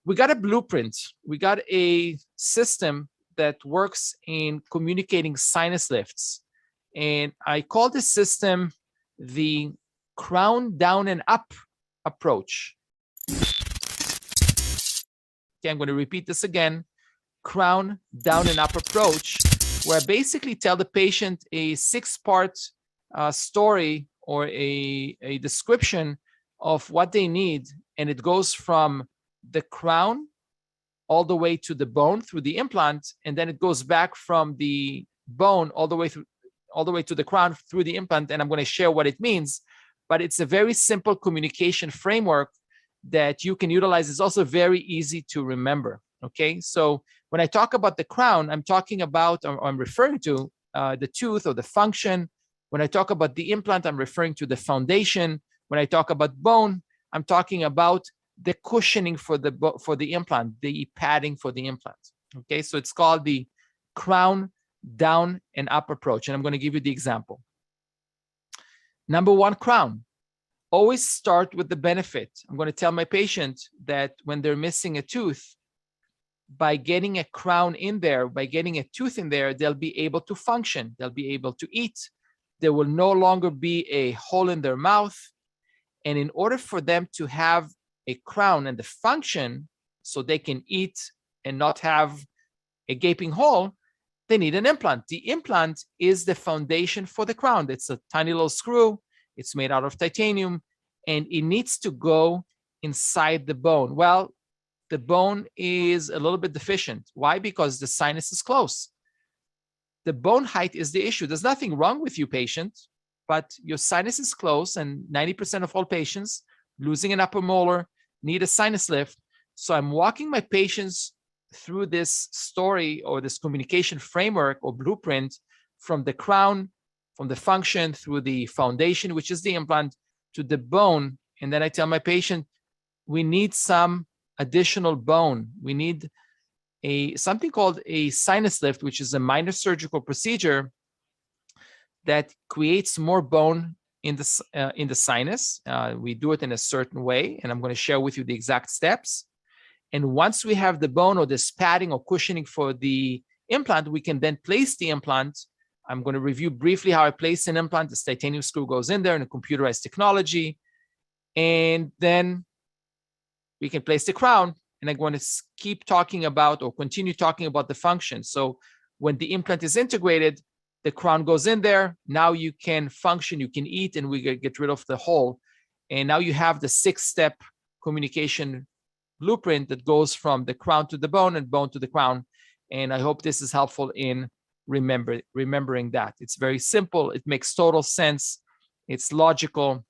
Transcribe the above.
we got a blueprint. We got a system that works in communicating sinus lifts. And I call this system the crown down and up approach. Okay, I'm going to repeat this again. Crown down and up approach, where I basically tell the patient a 6-part story or a description of what they need. And it goes from the crown all the way to the bone through the implant. And then it goes back from the bone all the way to the crown through the implant. And I'm going to share what it means. But it's a very simple communication framework that you can utilize. It's also very easy to remember. Okay, so when I talk about the crown, I'm talking about, or I'm referring to the tooth or the function. When I talk about the implant, I'm referring to the foundation. When I talk about bone, I'm talking about the cushioning for the implant, the padding for the implant. Okay, so it's called the crown down and up approach. And I'm going to give you the example. Number one, crown. Always start with the benefit. I'm going to tell my patient that when they're missing a tooth, by getting a crown in there, by getting a tooth in there, they'll be able to function. They'll be able to eat. There will no longer be a hole in their mouth. And in order for them to have a crown and the function so they can eat and not have a gaping hole, they need an implant. The implant is the foundation for the crown. It's a tiny little screw. It's made out of titanium, and it needs to go inside the bone. Well, the bone is a little bit deficient. Why? Because the sinus is close. The bone height is the issue. There's nothing wrong with you, patient, but your sinus is close, and 90% of all patients losing an upper molar need a sinus lift. So I'm walking my patients through this story or this communication framework or blueprint from the crown, from the function, through the foundation, which is the implant, to the bone. And then I tell my patient, we need some additional bone. We need something called a sinus lift, which is a minor surgical procedure that creates more bone in the sinus. We do it in a certain way, and I'm going to share with you the exact steps. And once we have the bone or this padding or cushioning for the implant, we can then place the implant. I'm going to review briefly how I place an implant. This titanium screw goes in there in a computerized technology. And then we can place the crown. And I'm going to keep talking about or continue talking about the function. So when the implant is integrated, the crown goes in there. Now you can function, you can eat, and we get rid of the hole. And now you have the 6-step communication blueprint that goes from the crown to the bone and bone to the crown. And I hope this is helpful in remembering that. It's very simple. It makes total sense. It's logical.